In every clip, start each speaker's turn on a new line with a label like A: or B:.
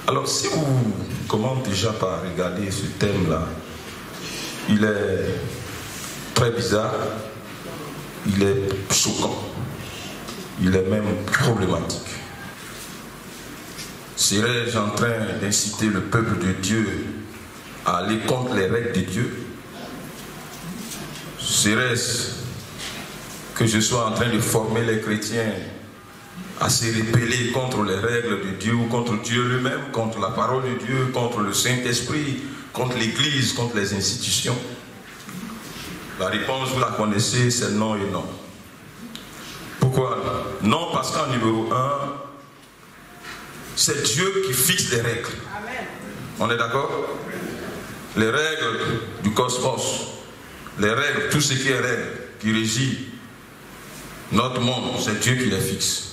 A: Alors, si on commence déjà par regarder ce thème-là, il est très bizarre, il est choquant, il est même problématique. Serais-je en train d'inciter le peuple de Dieu à aller contre les règles de Dieu? Serait-ce que je sois en train de former les chrétiens à se rebeller contre les règles de Dieu ou contre Dieu lui-même, contre la parole de Dieu, contre le Saint-Esprit, contre l'Église, contre les institutions? La réponse, vous la connaissez, c'est non et non. Pourquoi? Non, parce qu'en numéro 1, c'est Dieu qui fixe les règles. Amen. On est d'accord? Les règles du cosmos, les règles, tout ce qui est règles, qui régit notre monde, c'est Dieu qui les fixe.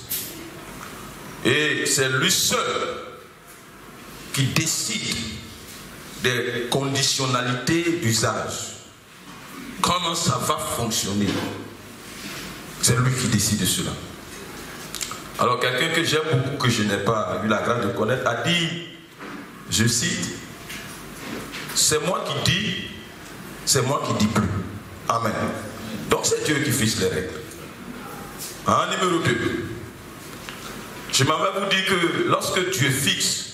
A: Et c'est lui seul qui décide des conditionnalités d'usage. Comment ça va fonctionner? C'est lui qui décide de cela. Alors quelqu'un que j'aime beaucoup, que je n'ai pas eu la grâce de connaître, a dit, je cite, c'est moi qui dis, c'est moi qui dis plus. Amen. Donc c'est Dieu qui fixe les règles. En numéro 2, je m'en vais vous dire que lorsque Dieu fixe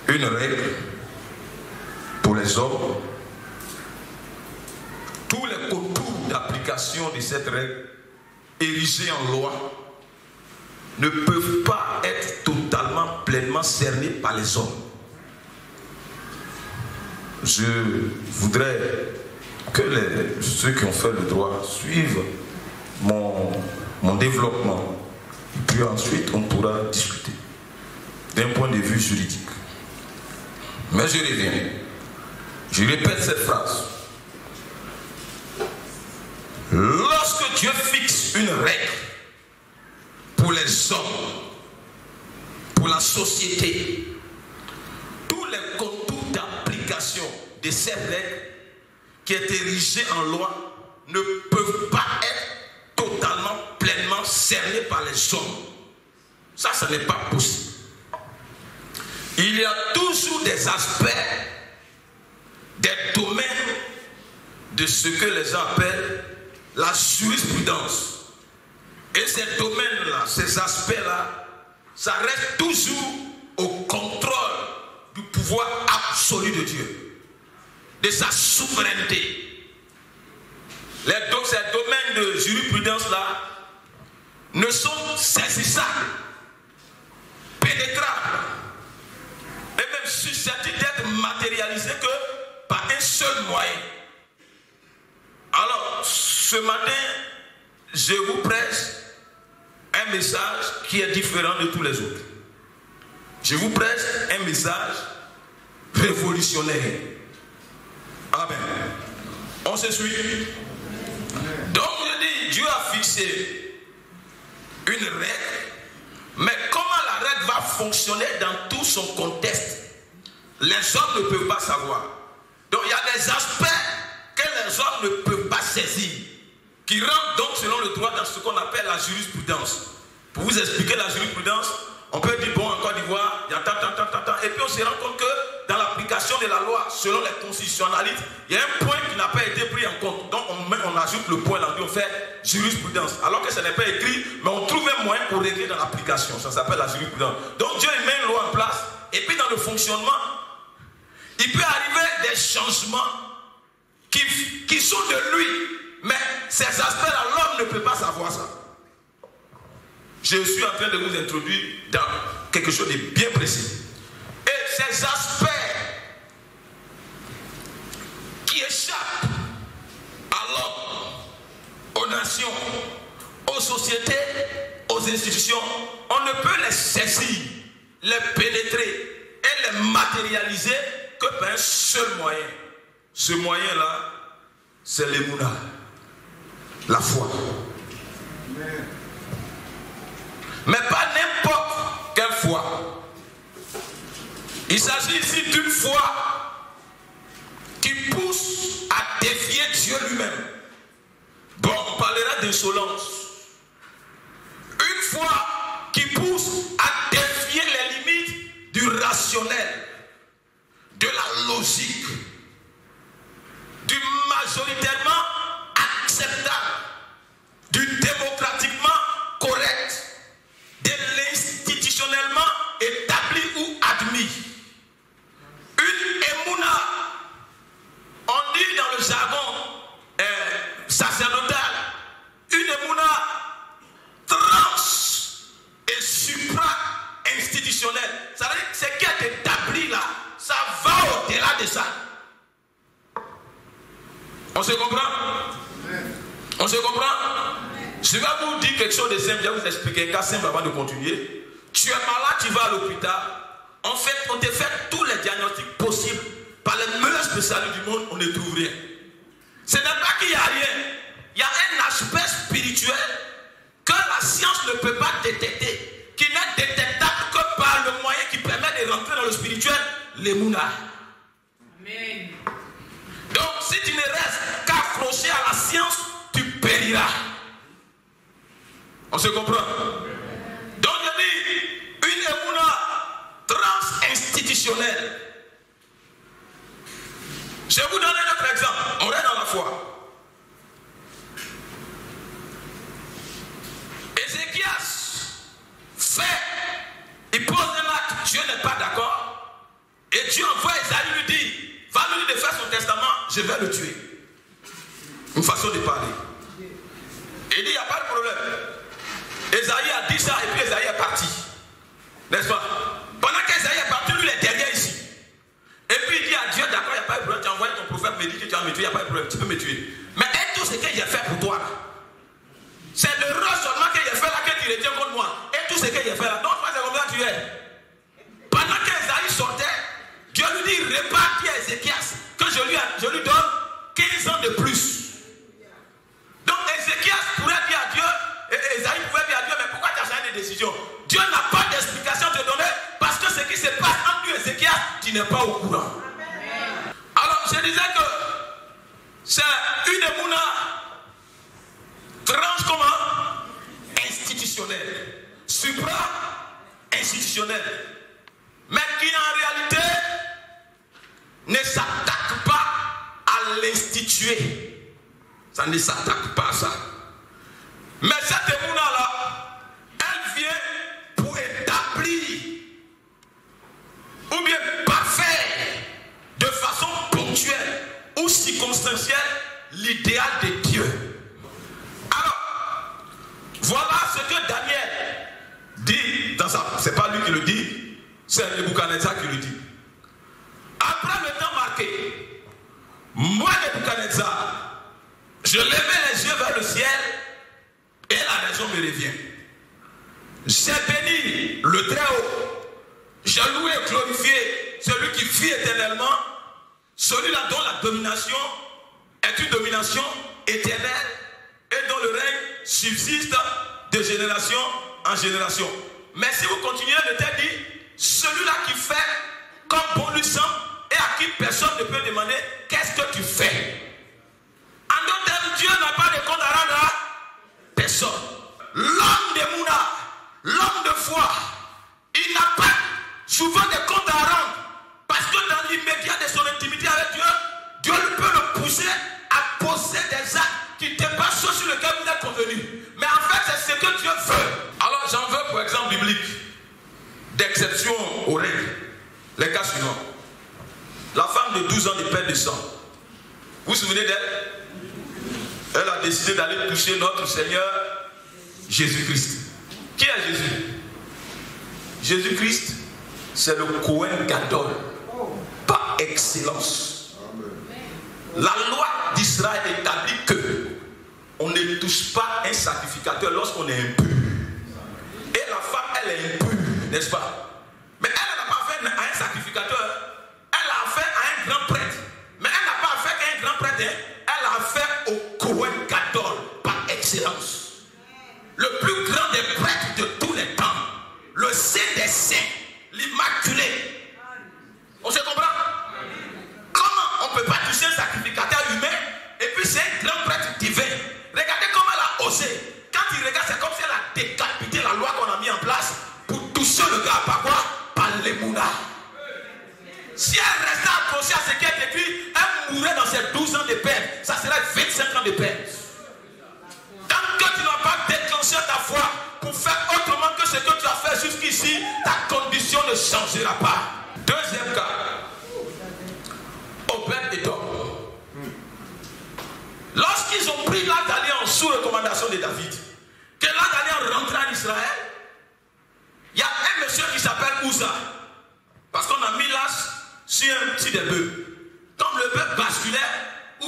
A: une règle pour les hommes, tous les contours d'application de cette règle érigée en loi ne peuvent pas être totalement, pleinement cernés par les hommes. Je voudrais que ceux qui ont fait le droit suivent mon développement. Et puis ensuite, on pourra discuter d'un point de vue juridique. Mais je reviens. Je répète cette phrase. Lorsque Dieu fixe une règle pour les hommes, pour la société, tous les contours d'application de cette règle qui est érigée en loi ne peuvent pas être totalement, pleinement cernés par les hommes. Ça n'est pas possible. Il y a toujours des aspects, des domaines de ce que les gens appellent la jurisprudence. Et ces domaines-là, ces aspects-là, ça reste toujours au contrôle du pouvoir absolu de Dieu, de sa souveraineté. Ces domaines de jurisprudence-là ne sont saisissables, pénétrables, et même susceptibles d'être matérialisés que par un seul moyen. Alors, ce matin, je vous prêche un message qui est différent de tous les autres. Je vous prêche un message révolutionnaire. Amen. On se suit. Donc, je dis, Dieu a fixé une règle, mais comment la règle va fonctionner dans tout son contexte, les hommes ne peuvent pas savoir. Donc, il y a des aspects que les hommes ne peuvent pas saisir, qui rentrent donc selon le droit dans ce qu'on appelle la jurisprudence. Pour vous expliquer la jurisprudence, on peut dire, bon, en Côte d'Ivoire, il y a tant, et puis on se rend compte que dans l'application de la loi, selon les constitutionnalistes, il y a un point qui n'a pas été pris en compte. Donc on ajoute le point là, on fait jurisprudence. Alors que ce n'est pas écrit, mais on trouve un moyen pour régler dans l'application. Ça s'appelle la jurisprudence. Donc Dieu met une loi en place, et puis dans le fonctionnement, il peut arriver des changements qui sont de lui. Mais ces aspects-là, l'homme ne peut pas savoir ça. Je suis en train de vous introduire dans quelque chose de bien précis. Et ces aspects qui échappent à l'homme, aux nations, aux sociétés, aux institutions, on ne peut les saisir, les pénétrer et les matérialiser que par un seul moyen. Ce moyen-là, c'est l'émouna, la foi. Mais pas n'importe quelle foi. Il s'agit ici d'une foi qui pousse à défier Dieu lui-même. Bon, on parlera d'insolence. foi qui pousse à défier les limites du rationnel, de la logique, du majoritairement acceptable, du démocratiquement correct, de l'institutionnellement établi ou admis. Une émouna, on dit dans le jargon sacerdotal, une émouna trans et supra-institutionnelle. Ça veut dire que ce qui est établi là, ça va au-delà de ça. On se comprend? On se comprend? Je vais vous dire quelque chose de simple, je vais vous expliquer un cas simple avant de continuer. Tu es malade, tu vas à l'hôpital. En fait, on te fait tous les diagnostics possibles. Par les meilleurs spécialistes du monde, on ne trouve rien. Ce n'est pas qu'il n'y a rien. Il y a un aspect spirituel que la science ne peut pas détecter, qui n'est détectable que par le moyen qui permet de rentrer dans le spirituel, l'émouna. Amen. Donc, si tu ne restes qu'accroché à la science, tu périras. On se comprend? Donc, je dis, une émouna trans-institutionnelle. Je vais vous donner un autre exemple. On est dans la foi. Ézéchias fait, il pose un acte, Dieu n'est pas d'accord. Et Dieu envoie Esaïe, lui dit, va lui dire de faire son testament, je vais le tuer. Une façon de parler. Il dit, il n'y a pas de problème. Esaïe a dit ça et puis Esaïe est parti. N'est-ce pas? Pendant qu'Esaïe est parti, lui il est derrière ici. Et puis il dit à Dieu, d'accord, il n'y a pas de problème, tu as envoyé ton prophète, me dit que tu vas me tuer, il n'y a pas de problème, tu peux me tuer. Mais et tout ce que j'ai fait pour toi là, c'est le rôle seulement que j'ai fait là que tu retiens contre moi. Et tout ce que j'ai fait là, donc c'est comme ça que tu es. Pendant qu'Esaïe sortait, Dieu lui dit, répartis à Ézéchias que je lui donne 15 ans de plus. Donc Ézéchias pourrait dire à Dieu, et Esaïe pouvait dire à Dieu, mais pourquoi tu as changé de décision? Dieu n'a pas d'explication à te donner parce que ce qui se passe entre lui et Ézéchias, tu n'es pas au courant. Amen. Alors je disais que c'est une émouna trans comment? Institutionnelle, supra-institutionnelle, mais qui en réalité ne s'attaque pas à l'institué. Ça ne s'attaque pas à ça. Mais cette émouna-là, elle vient pour établir ou bien parfaire de façon ponctuelle ou circonstancielle l'idéal de Dieu. Alors, voilà ce que Daniel dit dans ça. C'est pas lui qui le dit, c'est Nebuchadnezzar qui le dit. Après le temps marqué, moi Nebuchadnezzar, je levais les yeux vers le ciel et la raison me revient. J'ai béni le Très-Haut, j'ai loué et glorifié celui qui vit éternellement, celui-là dont la domination est une domination éternelle et dont le règne subsiste de génération en génération. Mais si vous continuez, le texte dit, celui-là qui fait comme bon lui semble et à qui personne ne peut demander qu'est-ce que tu fais. En d'autres termes, Dieu n'a pas de compte à rendre à personne. L'homme de Mouna, l'homme de foi, il n'a pas souvent de compte à rendre parce que dans l'immédiat de son intimité avec Dieu, Dieu peut le pousser à poser des actes qui dépassent ceux sur lesquels vous êtes convenu. Mais en fait, c'est ce que Dieu veut. Alors j'en veux pour exemple biblique d'exception aux règles. Les cas suivants. La femme de 12 ans de perte de sang. Vous vous souvenez d'elle? Elle a décidé d'aller toucher notre Seigneur Jésus-Christ. Qui est Jésus? Jésus-Christ, c'est le Kohen Gadol par excellence. La loi d'Israël établit que on ne touche pas un sacrificateur lorsqu'on est impur. Et la femme, elle est impure, n'est-ce pas? Mais elle n'a pas fait à un sacrificateur. Elle a fait à un grand prêtre. Mais elle n'a pas fait qu'à un grand prêtre. Elle a fait au Kohen Gadol par excellence. Le plus grand des prêtres de tous les temps. Le saint des saints. L'immaculé. On se comprend? Comment on ne peut pas toucher un sacrificateur humain et puis c'est un grand prêtre divin? Regardez comment elle a osé. Quand il regarde, c'est comme si elle a décapité la loi Si elle restait accrochée à ce qui est écrit, elle mourrait dans ses 12 ans de peine. Ça serait 25 ans de peine. Tant que tu n'as pas déclenché ta foi pour faire autrement que ce que tu as fait jusqu'ici, ta condition ne changera pas. Deuxième cas, Obed-Édom. Lorsqu'ils ont pris l'Arche d'Alliance sous recommandation de David, que l'Arche d'Alliance rentre en Israël, il y a un monsieur qui s'appelle Uza. Parce qu'on a mis l'Arche sur un petit des bœufs. Comme le bœuf basculait,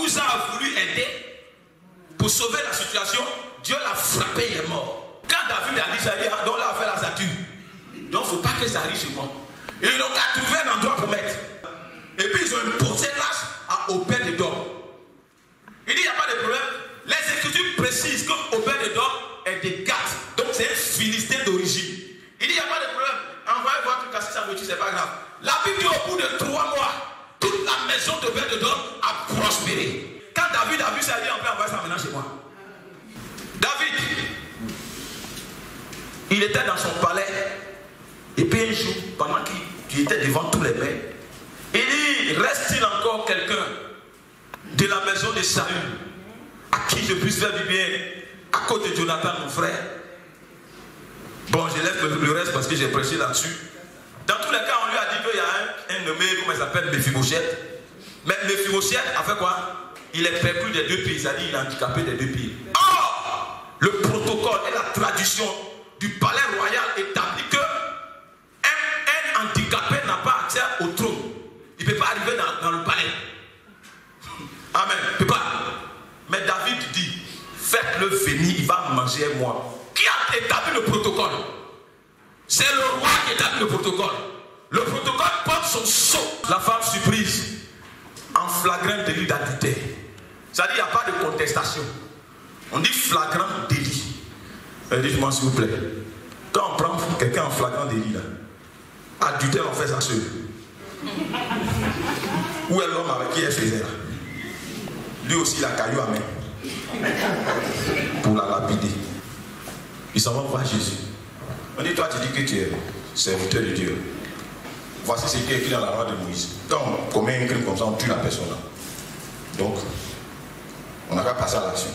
A: Uza a voulu aider pour sauver la situation. Dieu l'a frappé, il est mort. Quand David a dit ça, il a donc là, fait la statue. Donc il ne faut pas que ça arrive chez moi. Et ils n'ont qu'à trouver un endroit pour mettre. Et puis ils ont imposé l'Arche à Obed-Édom. Il dit, il n'y a pas de problème. Les Écritures précisent que Obed-Édom est des Gath. Donc c'est un Philistin d'origine. Il dit, il n'y a pas de problème. Envoyez voir tout casser sa voiture, c'est pas grave. La Bible dit, au bout de 3 mois, toute la maison d'Obed-Édom a prospéré. Quand David a vu ça, il dit, on peut envoyer ça maintenant chez moi. David, il était dans son palais. Et puis un jour, pendant qu'il était devant tous les mains, il dit, reste-t-il encore quelqu'un de la maison de Saül à qui je puisse faire du bien à cause de Jonathan, mon frère? Bon, je laisse le reste parce que j'ai prêché là-dessus. Dans tous les cas, on lui a dit qu'il y a un nommé, comment il s'appelle, Mephibosheth. Mais Mephibosheth a fait quoi? Il est perdu des 2 pieds, c'est-à-dire il est handicapé des 2 pieds. Or, le protocole et la tradition du palais royal établit que un handicapé n'a pas accès au trône. Il ne peut pas arriver dans le palais. Amen. Il ne peut pas. Mais David dit, faites-le venir, il va manger moi. Qui a établi le protocole? C'est le roi qui établit le protocole. Le protocole porte son sceau. La femme surprise en flagrant délit d'adultère. C'est-à-dire qu'il n'y a pas de contestation. On dit flagrant délit. Dites-moi s'il vous plaît. Quand on prend quelqu'un en flagrant délit, là, adultère, on fait ça seul. Où est l'homme avec qui elle faisait là? Lui aussi, il a caillou à main pour la lapider. Il s'en va voir Jésus. On dit, toi, tu dis que tu es serviteur de Dieu. Voici ce qui est écrit dans la loi de Moïse. Quand on commet un crime comme ça, on tue la personne là. Donc, on n'a qu'à passer à l'action.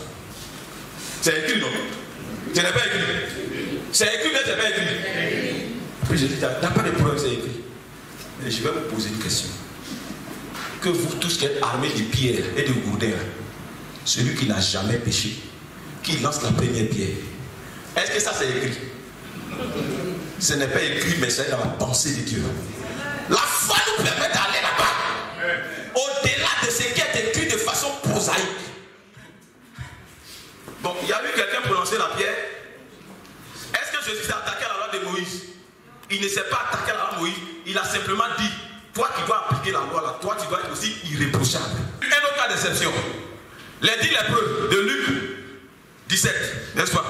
A: C'est écrit, non? Ce n'est pas écrit. C'est écrit, mais ce n'est pas écrit. Puis je dis, il n'y a pas de preuve, c'est écrit. Et je vais vous poser une question. Que vous tous qui êtes armés de pierres et de gourdins, celui qui n'a jamais péché, qui lance la première pierre, est-ce que ça c'est écrit? Ce n'est pas écrit, mais c'est dans la pensée de Dieu. La foi nous permet d'aller là-bas, au-delà de ce qui est écrit de façon prosaïque. Bon, il y a eu quelqu'un pour lancer la pierre. Est-ce que Jésus s'est attaqué à la loi de Moïse? Il ne s'est pas attaqué à la loi de Moïse. Il a simplement dit, toi qui dois appliquer la loi là, toi tu dois être aussi irréprochable. Un autre cas d'exception. Les 10 lépreux de Luc 17, n'est-ce pas?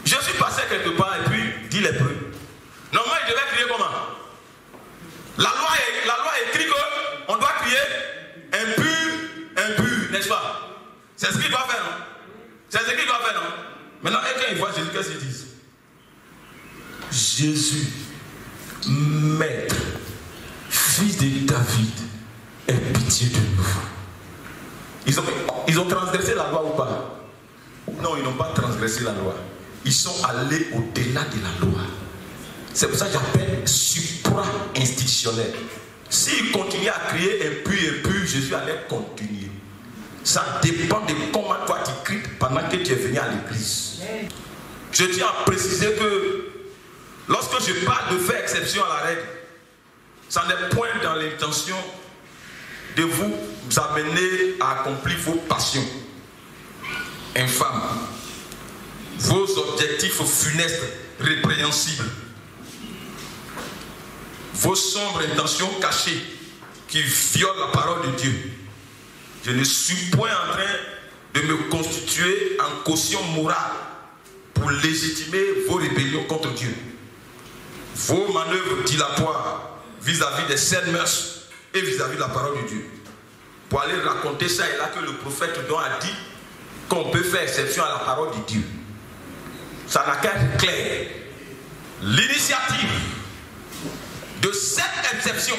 A: Je suis passé quelque part et puis 10 lépreux. Normalement, il devait crier comment? La loi écrit qu'on doit crier impur, n'est-ce pas? C'est ce qu'il doit faire, non? C'est ce qu'il doit faire, non? Maintenant, quand ils voient Jésus, qu'est-ce qu'ils disent? Jésus, maître, fils de David, aie pitié de nous. Ils ont transgressé la loi ou pas? Non, ils n'ont pas transgressé la loi. Ils sont allés au-delà de la loi. C'est pour ça que j'appelle supra-institutionnel. S'ils continuaient à crier impur, Jésus allait continuer. Ça dépend de comment toi tu cries pendant que tu es venu à l'église. Je tiens à préciser que lorsque je parle de faire exception à la règle, ça n'est point dans l'intention de vous amener à accomplir vos passions infâmes, vos objectifs funestes, répréhensibles, vos sombres intentions cachées qui violent la parole de Dieu. Je ne suis point en train de me constituer en caution morale pour légitimer vos rébellions contre Dieu, vos manœuvres dilatoires vis-à-vis des saines mœurs et vis-à-vis de la parole de Dieu. Pour aller raconter ça et là que le prophète Don a dit qu'on peut faire exception à la parole de Dieu. Ça n'a qu'à être clair. L'initiative de cette exception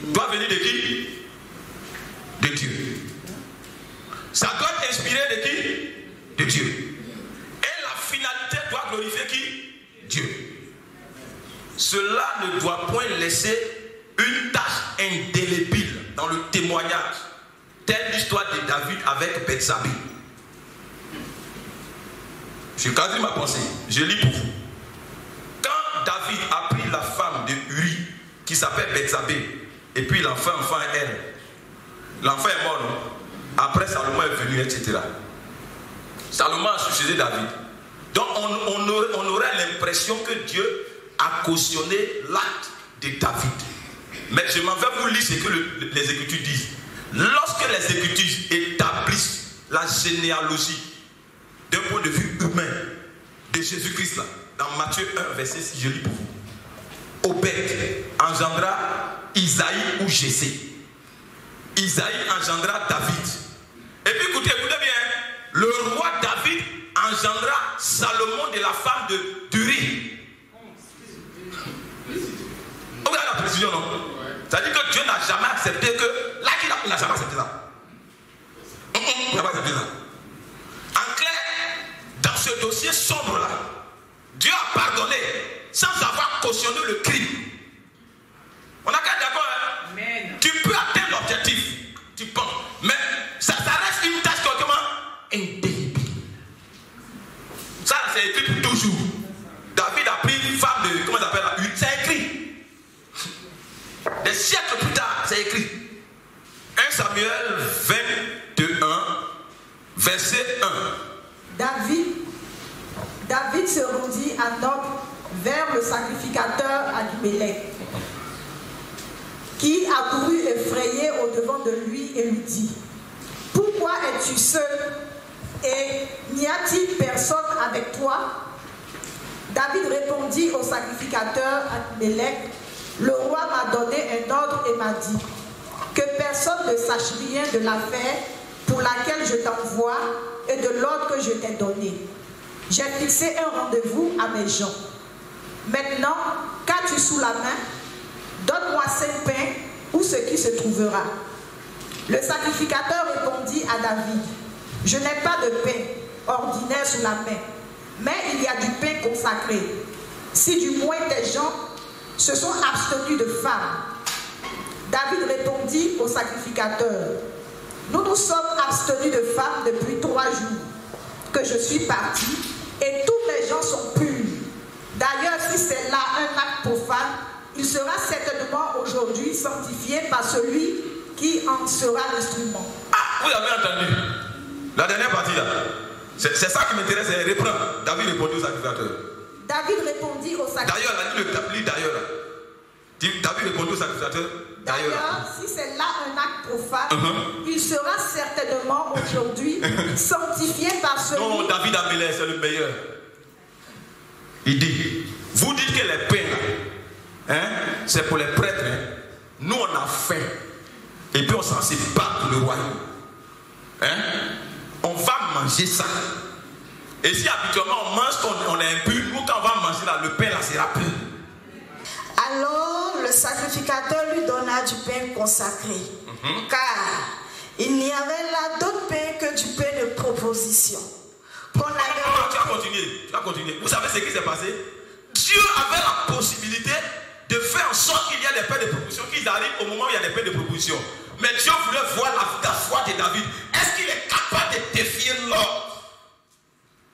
A: doit venir de qui? De Dieu. Ça doit être inspiré de qui? De Dieu. Et la finalité doit glorifier qui? Dieu. Cela ne doit point laisser une tache indélébile dans le témoignage, telle l'histoire de David avec Bethsabée. J'ai quasi ma pensée, je lis pour vous. Quand David a pris la femme de Uri, qui s'appelle Bethsabée, et puis l'enfant elle, l'enfant est mort, non? Après Salomon est venu, etc. Salomon a succédé David. Donc on aurait l'impression que Dieu a cautionné l'acte de David. Mais je m'en vais vous lire ce que les Écritures disent. Lorsque les Écritures établissent la généalogie d'un point de vue humain de Jésus-Christ, là, dans Matthieu 1, verset 6, je lis pour vous. Obed engendra Isaïe ou Jessé. Isaïe engendra David. Et puis écoutez bien, le roi David engendra Salomon de la femme d'Uri. Vous regardez la précision, non? C'est-à-dire que Dieu n'a jamais accepté que... Là, il n'a jamais accepté ça. Il n'a pas accepté ça. En clair, dans ce dossier sombre-là, Dieu a pardonné sans avoir cautionné le crime. On a qu'à être d'accord, hein? Amen. Tu peux atteindre l'objectif, tu penses, mais ça reste une tâche comment indélébile. Ça, c'est écrit pour toujours. David a pris une femme de, comment ça s'appelle, c'est écrit. Des siècles plus tard, c'est écrit. 1 Samuel 21, verset 1. David
B: se rendit à Nob vers le sacrificateur Abimelech, qui accourut effrayé au-devant de lui et lui dit: pourquoi es-tu seul et n'y a-t-il personne avec toi? David répondit au sacrificateur Abimelech: le roi m'a donné un ordre et m'a dit que personne ne sache rien de l'affaire pour laquelle je t'envoie et de l'ordre que je t'ai donné. J'ai fixé un rendez-vous à mes gens. Maintenant, qu'as-tu sous la main? Donne-moi 5 pains ou ce qui se trouvera. Le sacrificateur répondit à David: je n'ai pas de pain ordinaire sous la main, mais il y a du pain consacré. Si du moins tes gens se sont abstenus de femmes. David répondit au sacrificateur: nous nous sommes abstenus de femmes depuis 3 jours que je suis parti, et tous les gens sont purs. D'ailleurs, si c'est là un acte profane, il sera certainement aujourd'hui sanctifié par celui qui en sera l'instrument.
A: Ah, vous avez entendu la dernière partie là. C'est ça qui m'intéresse, c'est reprendre. David répondit au sacrificateur.
B: David répondit au sacrificateur.
A: D'ailleurs, David répondit au sacrificateur.
B: D'ailleurs, si c'est là un acte profane, il sera certainement aujourd'hui sanctifié par celui...
A: Non, David Amélie, c'est le meilleur. Il dit, vous dites que les pains, hein, c'est pour les prêtres. Hein. Nous, on a faim. Et puis, on s'en sait pas pour le royaume. Hein? On va manger ça. Et si habituellement, on mange quand on est impur, nous, quand on va manger là, le pain là sera plein.
C: Alors le sacrificateur lui donna du pain consacré, car il n'y avait là d'autre pain que du pain de proposition.
A: Tu vas continuer. Vous savez ce qui s'est passé? Dieu avait la possibilité de faire en sorte qu'il y ait des pains de proposition, qu'ils arrivent au moment où il y a des pains de proposition. Mais Dieu voulait voir la foi de David. Est-ce qu'il est capable de défier l'ordre?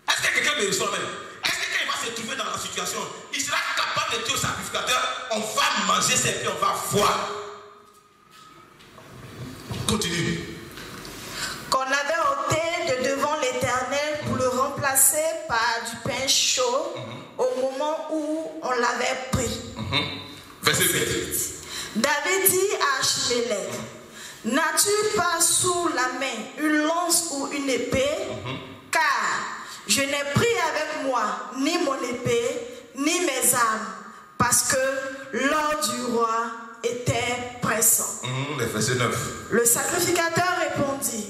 A: Est-ce que quelqu'un me reçoit même? Est-ce que quand il va se trouver dans la situation, il sera capable de dire au sacrificateur: on va manger ces pains, on va voir. Continue.
C: Qu'on avait ôté de devant l'Éternel pour le remplacer par du pain chaud au moment où on l'avait pris.
A: Verset 8.
C: David dit à Achimélec: n'as-tu pas sous la main une lance ou une épée? Car je n'ai pris avec moi ni mon épée, ni mes armes, parce que l'ordre du roi était pressant.
A: Verset 9.
C: Le sacrificateur répondit: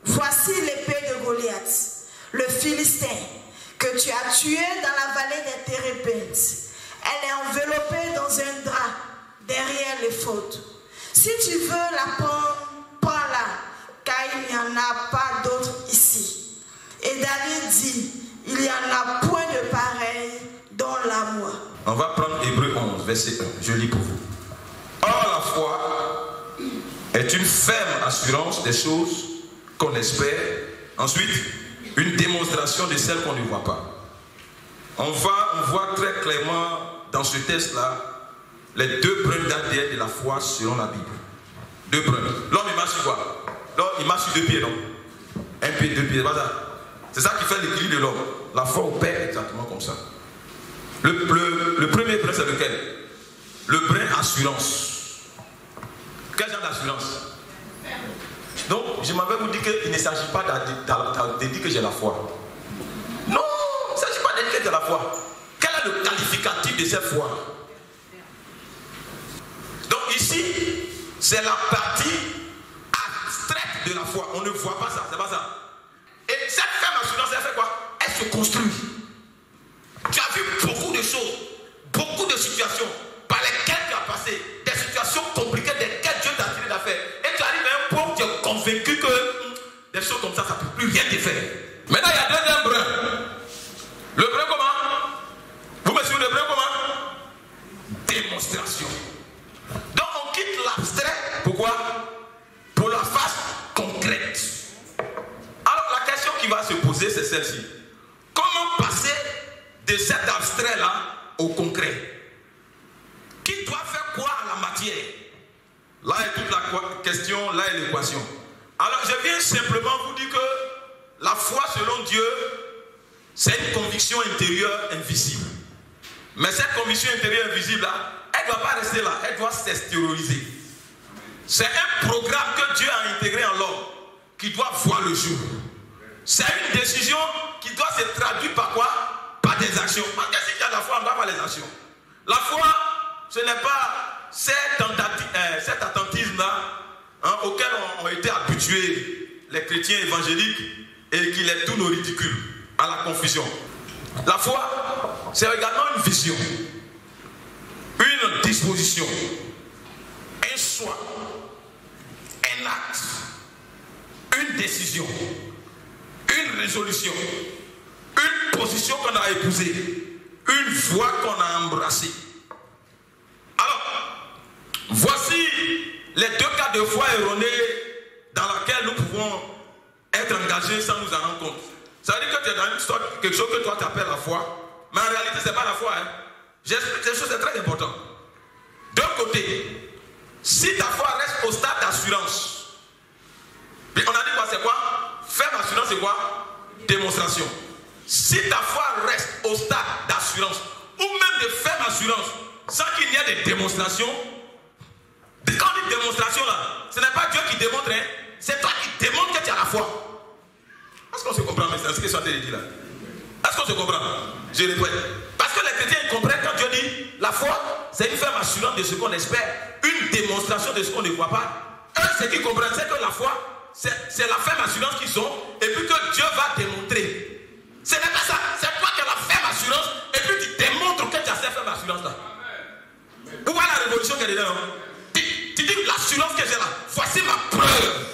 C: voici l'épée de Goliath, le Philistin, que tu as tué dans la vallée des Térébintes. Elle est enveloppée dans un drap derrière l'éphod. Si tu veux la prendre, prends-la, car il n'y en a pas d'autre ici. Et David dit, il n'y en a point de pareil dans l'amour.
A: On va prendre Hébreux 11, verset 1. Je lis pour vous. Or, la foi est une ferme assurance des choses qu'on espère. Ensuite, une démonstration de celles qu'on ne voit pas. On voit très clairement dans ce texte-là les deux brins d'ADN de la foi selon la Bible. Deux brins. L'homme, il marche sur quoi? L'homme, il marche sur deux pieds, non? Un pied, deux pieds, c'est ça qui fait l'équilibre de l'homme. La foi opère exactement comme ça. Le premier brin, c'est lequel? Le brin assurance. Quel genre d'assurance? Donc, je m'avais vous dit qu'il ne s'agit pas de dire que j'ai la foi. Non, il ne s'agit pas de dire que j'ai la foi. Quel est le qualificatif de cette foi? Donc ici, c'est la partie abstraite de la foi. On ne voit pas ça, c'est pas ça. Et cette ferme assurance, elle fait quoi? Elle se construit. Tu as vu beaucoup de choses, beaucoup de situations par lesquelles tu as passé, des situations compliquées desquelles Dieu t'a tiré d'affaire. Et tu arrives à un point où tu es convaincu que des choses comme ça ne peut plus rien te faire. Maintenant, il y a deuxième brin. Le brin comment? Vous me suivez, le brin comment? Démonstration. Donc on quitte l'abstrait. Pourquoi? Pour la face concrète. Alors la question qui va se poser, c'est celle-ci. Comment passer de cet abstrait-là au concret? Qui doit faire quoi à la matière? Là est toute la question, là est l'équation. Alors je viens simplement vous dire que la foi selon Dieu, c'est une conviction intérieure invisible. Mais cette conviction intérieure invisible-là, elle ne doit pas rester là, elle doit s'extérioriser. C'est un programme que Dieu a intégré en l'homme qui doit voir le jour. C'est une décision qui doit se traduire par quoi? Par des actions. Parce que si tu as la foi, on doit avoir les actions. La foi, ce n'est pas cet attentisme-là auquel ont été habitués les chrétiens évangéliques et qui les tournent au ridicule, à la confusion. La foi, c'est également une vision, une disposition, un choix, un acte, une décision, une résolution, une position qu'on a épousée, une voie qu'on a embrassée. Alors, voici les deux cas de foi erronée dans laquelle nous pouvons être engagés sans nous en rendre compte. Ça veut dire que tu es dans une histoire, quelque chose que toi tu appelles la foi, mais en réalité ce n'est pas la foi. J'explique quelque chose, c'est très important. D'un côté, si ta foi reste au stade d'assurance, on a dit quoi, c'est quoi? Ferme assurance, c'est quoi? Démonstration. Si ta foi reste au stade d'assurance, ou même de ferme assurance, sans qu'il n'y ait de démonstration, quand on dit démonstration là, ce n'est pas Dieu qui démontre, c'est toi qui démontres que tu as la foi. Est-ce qu'on se comprend, mais c'est ce que je suis en train de dire là? Est-ce qu'on se comprend? Je répète. Parce que les chrétiens ils comprennent quand Dieu dit la foi, c'est une ferme assurance de ce qu'on espère, une démonstration de ce qu'on ne voit pas. Eux, ce qu'ils comprennent, c'est que la foi, c'est la ferme assurance qu'ils ont, et puis que Dieu va démontrer. Ce n'est pas ça, c'est toi qui as la ferme assurance, et puis tu démontres que tu as cette ferme assurance là. Vous voyez la révolution qu'elle est là, tu dis l'assurance que j'ai là, voici ma preuve.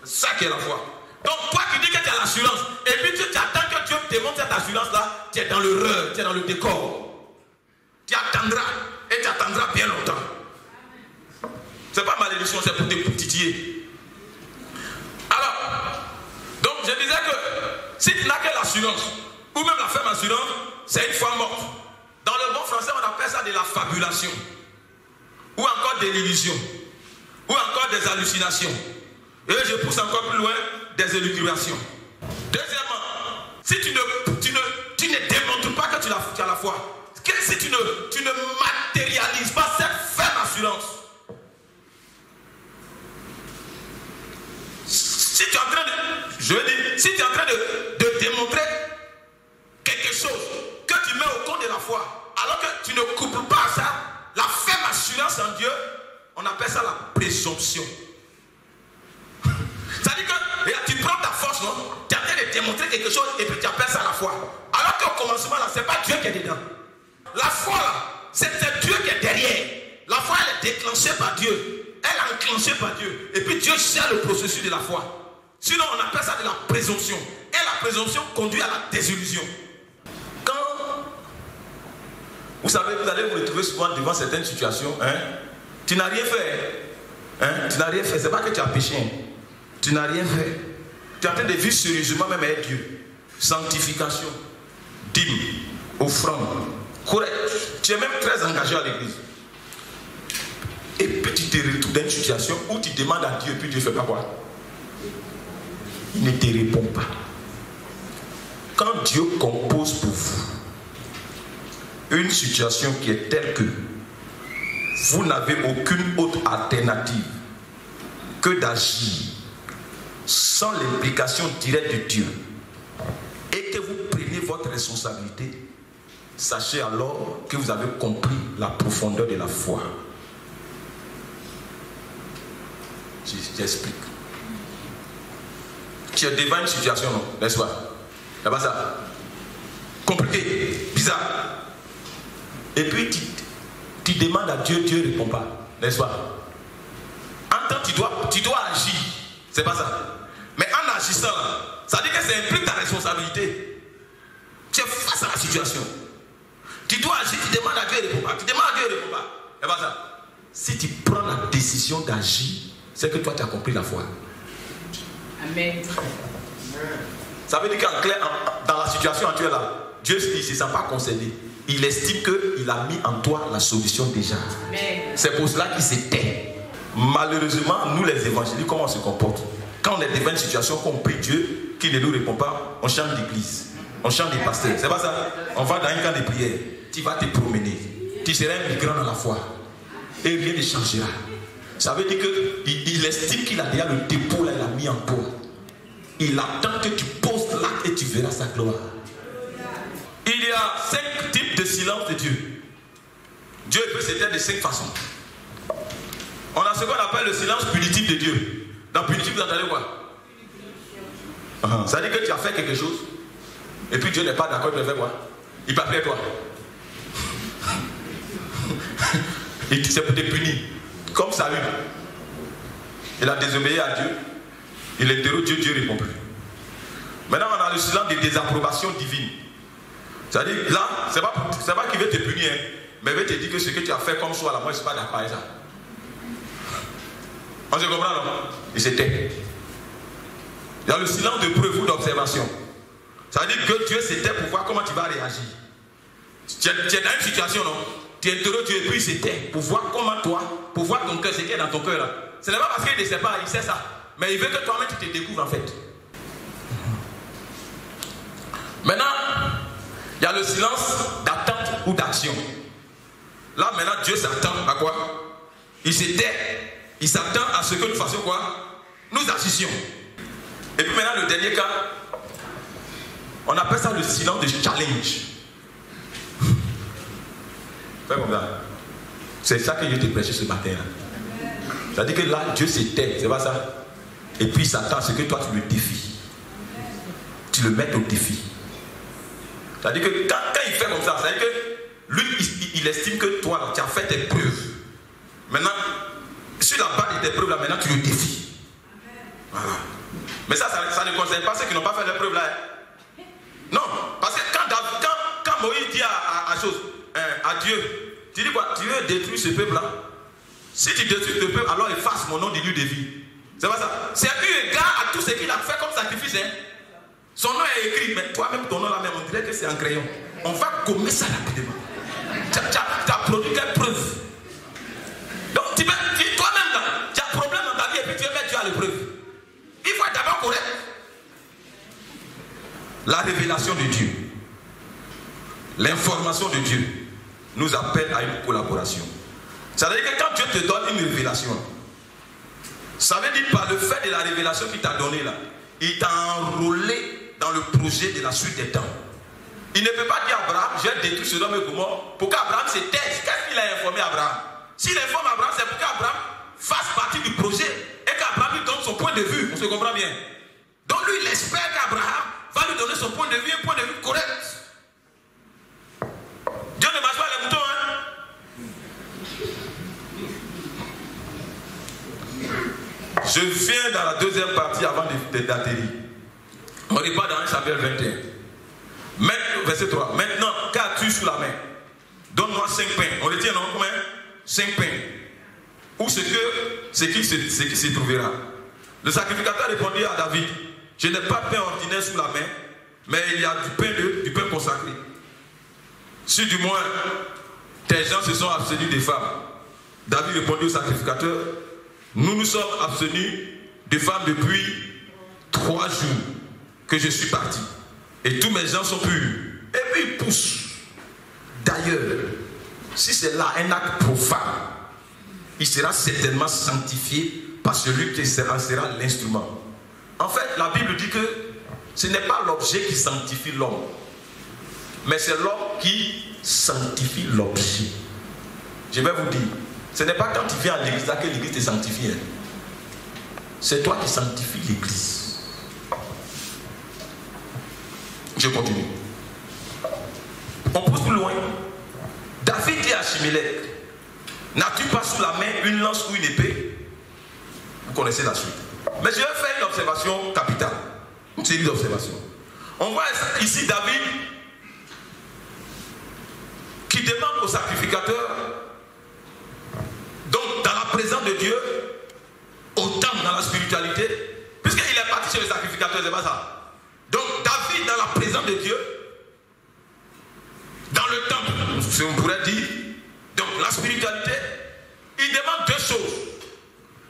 A: C'est ça qui est la foi. Donc toi qui dis que tu as l'assurance, et puis tu attends que Dieu démontre cette assurance-là, tu es dans le rêve, tu es dans le décor. Tu attendras, et tu attendras bien longtemps. C'est pas malédiction, c'est pour te titiller. Alors, donc je disais que si tu n'as que l'assurance, ou même la ferme assurance, c'est une foi morte. Dans le bon français, on appelle ça de la fabulation, ou encore de l'illusion, ou encore des hallucinations. Et je pousse encore plus loin, des élucubrations. Deuxièmement, si tu ne démontres pas que tu as la foi, si tu ne matérialises pas cette ferme assurance, si tu es en train de démontrer quelque chose que tu mets au compte de la foi, alors que tu ne couples pas ça, la ferme assurance en Dieu, on appelle ça la présomption. C'est-à-dire que tu prends ta force, non? Tu es en train de démontrer quelque chose et puis tu appelles ça la foi. Alors qu'au commencement, là, ce n'est pas Dieu qui est dedans. La foi, là, c'est Dieu qui est derrière. La foi, elle est déclenchée par Dieu. Elle est enclenchée par Dieu. Et puis Dieu gère le processus de la foi. Sinon, on appelle ça de la présomption. Et la présomption conduit à la désillusion. Quand, vous savez, vous allez vous retrouver souvent devant certaines situations. Hein? Tu n'as rien fait. Hein? Tu n'as rien fait. Ce n'est pas que tu as péché. Tu n'as rien fait. Tu es en train de vivre sérieusement même avec Dieu. Sanctification, dîme, offrande, correct. Tu es même très engagé à l'église. Et puis tu te retrouves dans une situation où tu demandes à Dieu et puis Dieu ne fait pas quoi? Il ne te répond pas. Quand Dieu compose pour vous une situation qui est telle que vous n'avez aucune autre alternative que d'agir sans l'implication directe de Dieu et que vous preniez votre responsabilité, sachez alors que vous avez compris la profondeur de la foi. J'explique. Tu es devant une situation, non? N'est-ce pas? C'est pas ça. Compliqué, bizarre. Et puis tu demandes à Dieu, Dieu ne répond pas. N'est-ce pas? En temps, tu dois agir. C'est pas ça. Mais en agissant, ça dit que ça implique ta responsabilité. Tu es face à la situation. Tu dois agir, tu demandes à Dieu, il ne répond pas. Tu demandes à Dieu, il ne répond pas. C'est pas ça. Si tu prends la décision d'agir, c'est que toi tu as compris la foi.
D: Amen.
A: Ça veut dire qu'en clair, dans la situation actuelle là, Dieu ne se sent pas concédé. Il estime qu'il a mis en toi la solution déjà. C'est pour cela qu'il se tait. Malheureusement, nous les évangéliques, comment on se comporte? Quand on est devant une situation qu'on prie Dieu, qu'il ne nous répond pas, on chante l'église, on chante des pasteurs. C'est pas ça? On va dans un camp de prière, tu vas te promener, tu seras un migrant dans la foi et rien ne changera. Ça veut dire qu'il estime qu'il a déjà le dépôt là, il a mis en toi. Il attend que tu poses l'acte et tu verras sa gloire. Il y a 5 types de silence de Dieu. Dieu peut se taire de 5 façons. On a ce qu'on appelle le silence punitif de Dieu. Dans punitif, vous entendez quoi? Ça veut dire que tu as fait quelque chose et puis Dieu n'est pas d'accord, il peut faire quoi? Il peut appeler toi. Et c'est pour te punir. Comme Saül. Il a désobéi à Dieu. Il interroge Dieu, Dieu ne répond plus. Maintenant, on a le silence de désapprobation divine. C'est-à-dire, là, c'est pas qu'il veut te punir, hein, mais il veut te dire que ce que tu as fait comme choix, là, moi, je ne suis pas d'accord avec ça. On se comprend, non? Et c'était. Il y a le silence de preuve ou d'observation. Ça veut dire que Dieu s'était pour voir comment tu vas réagir. Tu es dans une situation, non? Tu interroges Dieu et puis il s'était pour voir comment toi, pour voir ton cœur, ce qui est dans ton cœur là. Ce n'est pas parce qu'il ne sait pas, il sait ça. Mais il veut que toi-même tu te découvres en fait. Maintenant, il y a le silence d'attente ou d'action. Là maintenant, Dieu s'attend à quoi? Il s'était, il s'attend à ce que nous fassions quoi? Nous agissions. Et puis maintenant, le dernier cas, on appelle ça le silence de challenge. Fais comme ça. C'est ça que je t'ai prêché ce matin. C'est-à-dire que là, Dieu s'était, c'est pas ça? Et puis il s'attend à ce que toi tu le défies. Tu le mets au défi. C'est-à-dire que quand il fait comme ça, c'est-à-dire que lui, il estime que toi, tu as fait tes preuves. Maintenant, sur la base de tes preuves, là, maintenant tu le défies. Voilà. Mais ça ne concerne pas ceux qui n'ont pas fait leurs preuves là. Non, parce que quand Moïse dit à Dieu, tu dis quoi? Tu veux détruire ce peuple là? Si tu détruis ce peuple, alors efface mon nom du livre de vie. C'est pas ça. C'est eu égard à tout ce qu'il a fait comme sacrifice. Hein? Son nom est écrit, mais toi-même, ton nom là même, on dirait que c'est en crayon. On va gommer ça rapidement. Tu as produit quelle preuve? Donc, toi-même là, tu as un problème dans ta vie et puis tu veux mettre Dieu à l'épreuve. Il faut être d'abord correct. La révélation de Dieu, l'information de Dieu nous appelle à une collaboration. Ça veut dire que quand Dieu te donne une révélation, ça veut dire par le fait de la révélation qu'il t'a donnée là, il t'a enrôlé dans le projet de la suite des temps. Il ne peut pas dire à Abraham, j'ai détruit Sodome et Gomorrhe pour qu'Abraham se taise. Qu'est-ce qu'il a informé Abraham? S'il informe Abraham, c'est pour qu'Abraham fasse partie du projet et qu'Abraham lui donne son point de vue. On se comprend bien. Donc lui, il espère qu'Abraham va lui donner son point de vue, un point de vue correct. Dieu ne mange pas les moutons, hein? Je viens dans la deuxième partie avant d'atterrir. On n'est pas dans 1 Samuel 21. Verset 3. Maintenant, qu'as-tu sous la main? Donne-moi 5 pains. On les tient, non? Combien? 5 pains. Où ce qui s'y trouvera? Le sacrificateur répondit à David, je n'ai pas de pain ordinaire sous la main, mais il y a du pain consacré. Si du moins tes gens se sont abstenus des femmes. David répondit au sacrificateur, nous nous sommes abstenus des femmes depuis 3 jours que je suis parti. Et tous mes gens sont purs. Et puis ils poussent. D'ailleurs, si c'est là un acte profane, il sera certainement sanctifié par celui qui sera l'instrument. En fait, la Bible dit que ce n'est pas l'objet qui sanctifie l'homme, mais c'est l'homme qui sanctifie l'objet. Je vais vous dire, ce n'est pas quand tu viens à l'église là que l'église te sanctifie. C'est toi qui sanctifies l'église. Je continue. On pousse plus loin. David dit à Achimélec, n'as-tu pas sous la main une lance ou une épée? Vous connaissez la suite. Mais je vais faire une observation capitale. Une série d'observations. On voit ici David qui demande au sacrificateur, donc dans la présence de Dieu, autant dans la spiritualité, puisqu'il est parti chez le sacrificateur, c'est pas ça. Donc David dans la présence de Dieu, dans le temple, si on pourrait dire, donc la spiritualité, il demande 2 choses.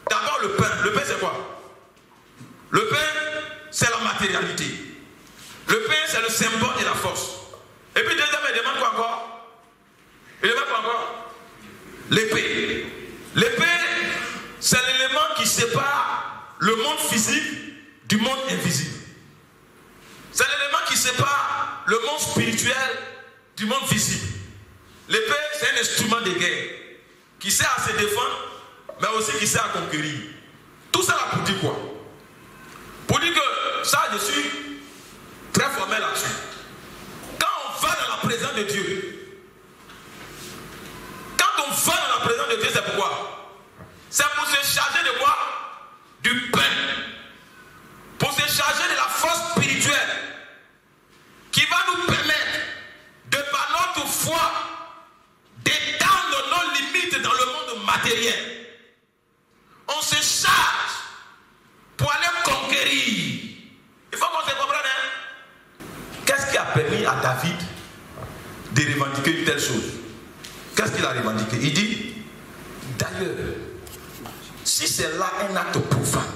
A: D'abord le pain. Le pain c'est quoi? Le pain c'est la matérialité. Le pain c'est le symbole de la force. Et puis deuxièmement il demande quoi encore? Il demande quoi encore? L'épée. L'épée c'est l'élément qui sépare le monde physique du monde invisible. C'est l'élément qui sépare le monde spirituel du monde visible. L'épée, c'est un instrument de guerre qui sert à se défendre, mais aussi qui sert à conquérir. Tout ça là pour dire quoi? Pour dire que ça, je suis très formel là-dessus. Quand on va dans la présence de Dieu, quand on va dans la présence de Dieu, c'est pourquoi? C'est pour se charger de quoi? Du pain. Pour se charger de la force spirituelle qui va nous permettre de par notre foi d'étendre nos limites dans le monde matériel. On se charge pour aller conquérir. Il faut qu'on se comprenne. Qu'est-ce qui a permis à David de revendiquer une telle chose? Qu'est-ce qu'il a revendiqué? Il dit, d'ailleurs, si c'est là un acte profane,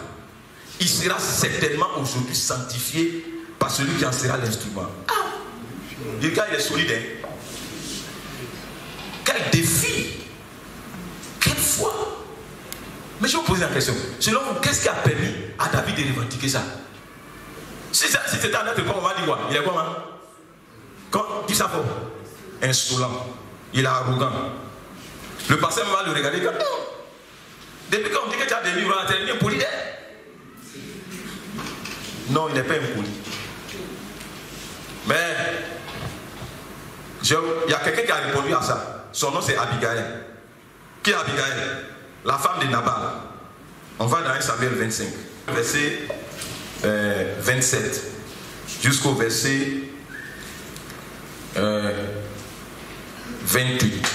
A: il sera certainement aujourd'hui sanctifié par celui qui en sera l'instrument. Ah! Le gars, il est solide. Hein? Quel défi! Quelle foi! Mais je vais vous poser la question. Selon vous, qu'est-ce qui a permis à David de revendiquer ça? Si c'était un autre, on va dire quoi? Il est comment? Quand il s'appelle insolent, il est arrogant. Le pasteur va le regarder comme depuis qu'on dit que tu as des livres à terminer, impoli. Non, il n'est pas impoli. Mais il y a quelqu'un qui a répondu à ça. Son nom c'est Abigail. Qui est Abigail? La femme de Nabal. On va dans 1 Samuel 25, verset 27 jusqu'au verset 28.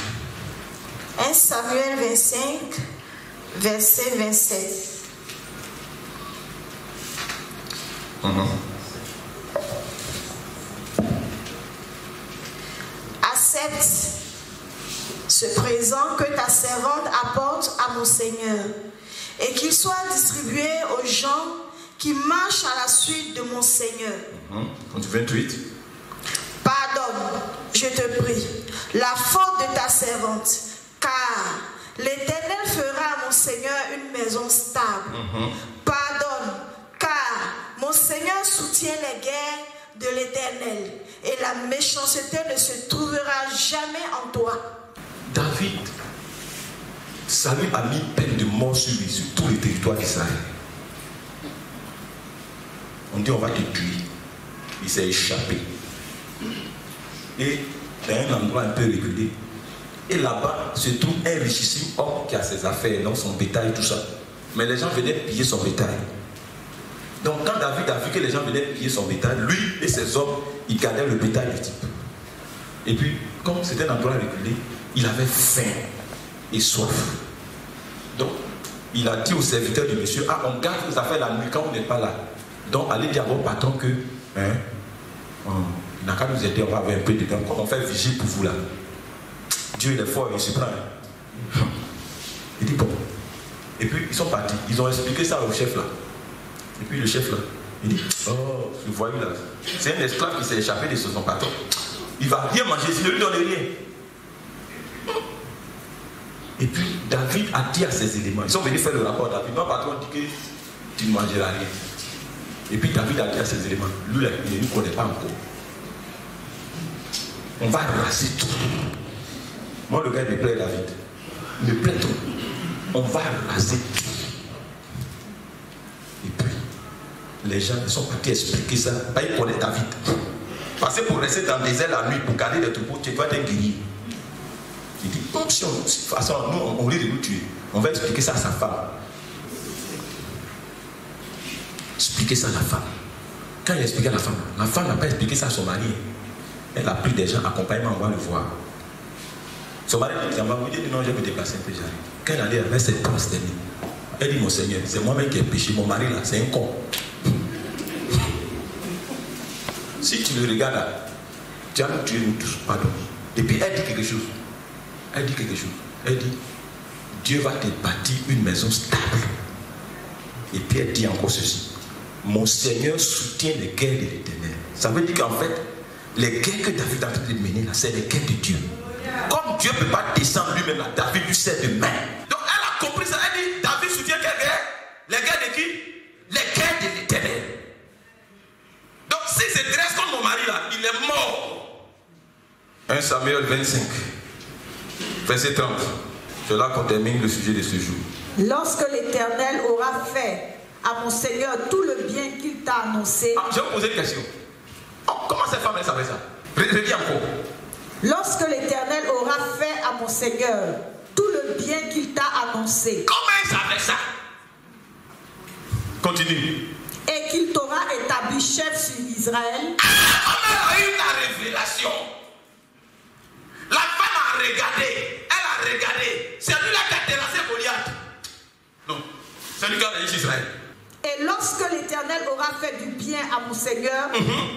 C: 1 Samuel 25, verset 27. Accepte ce présent que ta servante apporte à mon Seigneur et qu'il soit distribué aux gens qui marchent à la suite de mon Seigneur.
A: 28.
C: Pardonne, je te prie, la faute de ta servante, car l'Éternel fera à mon Seigneur une maison stable. Pardonne, car mon Seigneur soutient les guerres de l'Éternel et la méchanceté ne se trouvera jamais en toi.
A: David, Saül a mis peine de mort sur lui, sur tout le territoire d'Israël. On dit on va te tuer. Il s'est échappé. Et dans un endroit un peu reculé. Et là-bas se trouve un richissime homme qui a ses affaires, non, son bétail, tout ça. mais les gens venaient piller son bétail. Donc quand David a vu que les gens venaient piller son bétail, lui et ses hommes, ils gardaient le bétail du type. Et puis, comme c'était un endroit reculé, il avait faim et soif. Donc, il a dit au serviteur du monsieur, ah, on garde vos affaires la nuit quand on n'est pas là. Donc, allez dire à votre patron que, il n'a qu'à nous aider, on va avoir un peu de temps. On fait vigile pour vous là. Dieu il est fort, il se prend. Il dit bon. Et puis, ils sont partis. Ils ont expliqué ça au chef là. Et puis, le chef là, il dit, oh, ce voyou là, c'est un esclave qui s'est échappé de son patron. Il va rien manger, s'il ne lui donne rien. Et puis David a dit à ces éléments, ils sont venus faire le rapport. David, mon patron dit que tu ne mangeras rien. Et puis David a dit à ces éléments, lui il ne nous connaît pas encore. On va raser tout. Moi le gars me plaît David. Il me plaît tout. On va raser tout. Et puis les gens ils sont partis expliquer ça. Pas ils connaissent David. Parce que pour rester dans le désert la nuit, pour garder les troupeaux, tu dois être guéri. Il dit, oh, si de toute façon, nous, on risque de nous tuer. On va expliquer ça à sa femme. Expliquer ça à la femme. Quand il a expliqué à la femme n'a pas expliqué ça à son mari. Elle a pris des gens, accompagnement, on va le voir. Son mari dit, il dit, non, je vais me déplacer un peu, j'arrive. Quand elle allait avec ses proches, elle dit, mon Seigneur, c'est moi-même qui ai péché. Mon mari là, c'est un con. Si tu le regardes là, tu vas nous tuer nous tous, pardon. Et puis elle dit quelque chose. Elle dit, Dieu va te bâtir une maison stable. Et puis elle dit encore ceci. Mon Seigneur soutient les guerres de l'Éternel. Ça veut dire qu'en fait, les guerres que David a fait mener là, c'est les guerres de Dieu. Comme Dieu ne peut pas descendre lui-même là, David lui sert de main. Donc elle a compris ça. Elle dit, David soutient quelle guerre? Les guerres de qui? Les guerres de l'Éternel. Donc s'il se dresse comme mon mari là, il est mort. 1 Samuel 25, verset 30. C'est là qu'on termine le sujet de ce jour. Lorsque l'Éternel aura fait à mon Seigneur tout le bien qu'il t'a annoncé. Ah, je vais vous poser une question. Oh, comment cette femme elle savait ça? Redis encore. Lorsque l'Éternel aura fait à mon Seigneur tout le bien qu'il t'a annoncé. Comment elle savait ça? Continue. Et qu'il t'aura établi chef sur Israël. Ah, elle a eu la révélation. La femme a regardé. Elle a regardé. C'est lui-là qui a terrassé Goliath. Non. C'est lui qui a réussi Israël. Et lorsque l'Éternel aura fait du bien à mon Seigneur,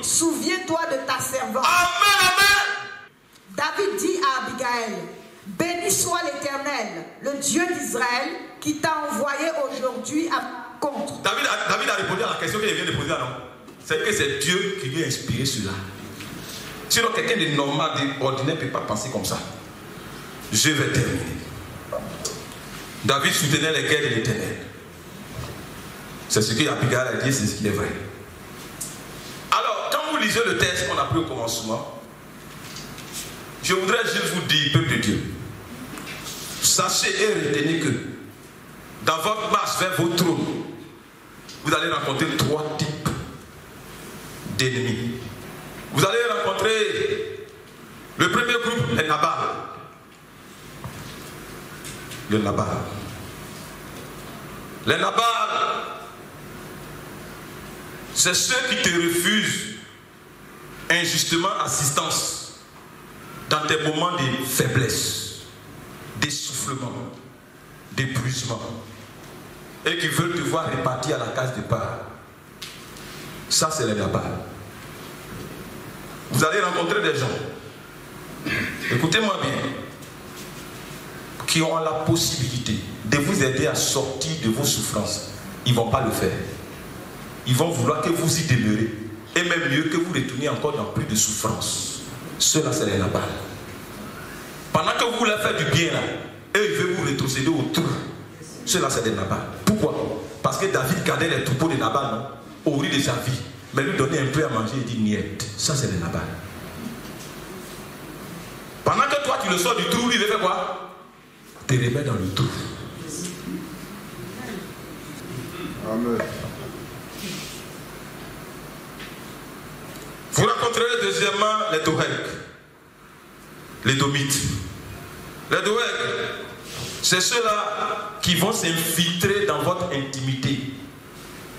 A: souviens-toi de ta servante. Amen, amen. David dit à Abigail, béni soit l'Éternel, le Dieu d'Israël, qui t'a envoyé aujourd'hui à contre. David a répondu à la question qu'il vient de poser, non? C'est que c'est Dieu qui lui a inspiré cela. Sinon, quelqu'un de normal, d'ordinaire ne peut pas penser comme ça. Je vais terminer. David soutenait les guerres de l'Éternel. C'est ce qu'Abigail a dit, c'est ce qui est vrai. Alors, quand vous lisez le texte qu'on a pris au commencement, je voudrais juste vous dire, peuple de Dieu, sachez et retenez que dans votre marche vers vos trônes, vous allez rencontrer 3 types d'ennemis. Vous allez rencontrer le premier groupe, les Nabal. Le Nabal. Les Nabal, c'est ceux qui te refusent injustement assistance dans tes moments de faiblesse, d'essoufflement, d'épuisement, et qui veulent te voir répartir à la case départ. Ça, c'est les Nabal. Vous allez rencontrer des gens, écoutez-moi bien, qui ont la possibilité de vous aider à sortir de vos souffrances. Ils ne vont pas le faire. Ils vont vouloir que vous y demeurez. Et même mieux, que vous retourniez encore dans plus de souffrances. Ceux-là, c'est les Nabal. Pendant que vous voulez faire du bien là, eux, ils veulent vous rétrocéder au trou. Ceux-là, c'est des Nabal. Pourquoi? Parce que David gardait les troupeaux de Nabal, non? Au riz de sa vie. Mais lui donner un peu à manger, il dit niet. Ça, c'est des Nabal. Pendant que toi, tu le sors du trou, lui, il fait quoi? Te remet dans le trou. Amen. Vous rencontrerez deuxièmement les Doeg, les Domites. Les Doeg, c'est ceux-là qui vont s'infiltrer dans votre intimité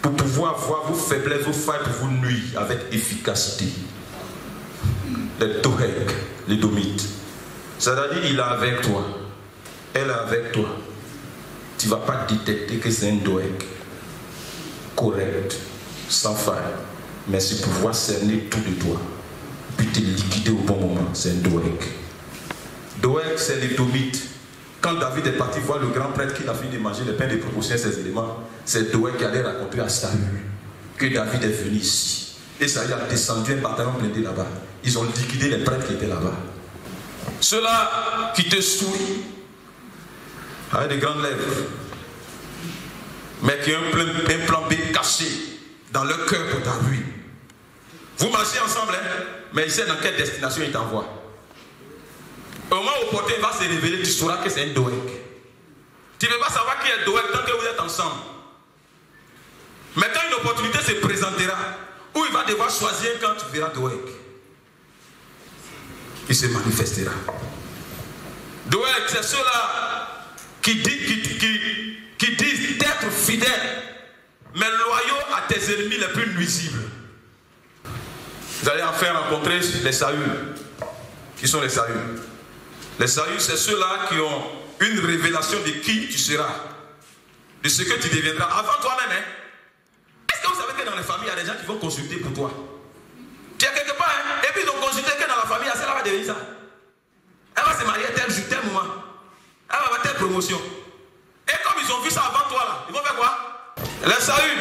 A: pour pouvoir voir vos faiblesses, vos failles, pour vous nuire avec efficacité. Les Doeg, les Domites. C'est-à-dire, il est avec toi, elle est avec toi. Tu ne vas pas détecter que c'est un Doeg correct, sans faille, mais c'est pour pouvoir cerner tout de toi, puis te liquider au bon moment. C'est un Doeg. Doeg, c'est les Domites. Quand David est parti voir le grand prêtre qui a fini de manger le pain de proportion, ces éléments, c'est Doeg qui allait raconter à Saül que David est venu ici. Et Saül a descendu un bataillon blindé là-bas. Ils ont liquidé les prêtres qui étaient là-bas. Ceux-là qui te sourient avec des grandes lèvres, mais qui ont un plan B caché dans leur cœur pour ta ruine. Vous marchez ensemble, hein? Mais il sait dans quelle destination il t'envoie. Au moment opportun, il va se révéler, tu sauras que c'est un Doeg. Tu ne peux pas savoir qui est Doeg tant que vous êtes ensemble. Mais quand une opportunité se présentera, où il va devoir choisir quand tu verras Doeg, il se manifestera. Doeg, c'est ceux-là qui disent d'être fidèles, mais loyaux à tes ennemis les plus nuisibles. Vous allez enfin rencontrer les Saül. Qui sont les Saül? Les Saül, c'est ceux-là qui ont une révélation de qui tu seras, de ce que tu deviendras avant toi-même. Hein? Est-ce que vous savez que dans les familles, il y a des gens qui vont consulter pour toi? Tu es quelque part, hein? Et puis ils ont consulté que dans la famille, celle-là va devenir ça. Elle va se marier tel moment. Elle va avoir telle promotion. Et comme ils ont vu ça avant toi, là, ils vont faire quoi? Les Saül,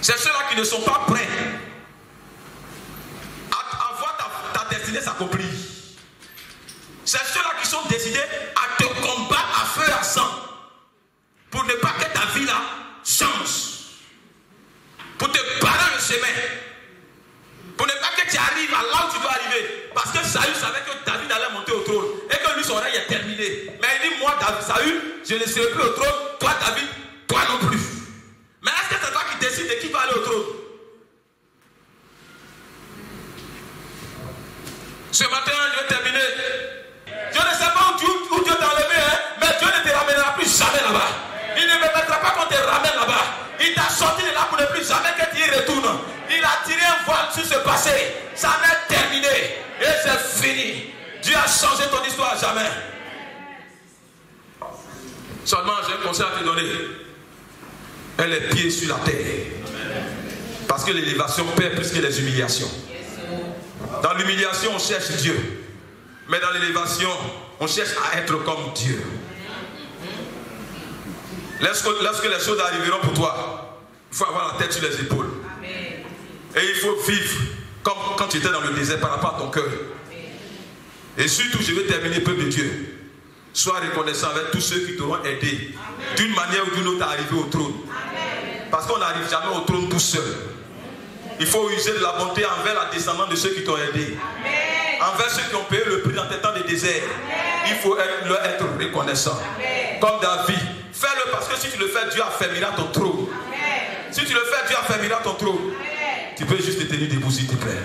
A: c'est ceux-là qui ne sont pas prêts à voir ta destinée s'accomplir. C'est ceux-là qui sont décidés à te combattre à feu et à sang pour ne pas que ta vie là change, pour te barrer le chemin, pour ne pas que tu arrives à là où tu dois arriver. Parce que Saül savait que David allait monter au trône et que lui son règne est terminé. Mais il dit, moi Saül, je ne serai plus au trône, toi David, toi non plus. Mais est-ce que c'est toi qui décides de qui va aller au trône? Ce matin, je vais terminer. Je ne sais pas où Dieu t'a enlevé, hein, mais Dieu ne te ramènera plus jamais là-bas. Il ne permettra pas qu'on te ramène là-bas. Il t'a sorti de là pour ne plus jamais que tu y retournes. Il a tiré un voile sur ce passé. Ça n'est terminé. Et c'est fini. Dieu a changé ton histoire à jamais. Seulement, j'ai un conseil à te donner. Aie les pieds sur la terre. Parce que l'élévation perd plus que les humiliations. Dans l'humiliation, on cherche Dieu. Mais dans l'élévation, on cherche à être comme Dieu. Lorsque les choses arriveront pour toi, il faut avoir la tête sur les épaules. Amen. Et il faut vivre comme quand tu étais dans le désert par rapport à ton cœur. Amen. Et surtout, je vais terminer, peuple de Dieu. Sois reconnaissant avec tous ceux qui t'auront aidé d'une manière ou d'une autre à arriver au trône. Amen. Parce qu'on n'arrive jamais au trône tout seul. Il faut user de la bonté envers la descendance de ceux qui t'ont aidé. Amen. Envers ceux qui ont payé le prix dans tes temps de désert. Amen. Il faut leur être reconnaissant. Amen. Comme David. Fais-le parce que si tu le fais, Dieu affermira ton trône. Amen. Si tu le fais, Dieu affermira ton trône. Amen. Tu peux juste te tenir debout s'il te plaît.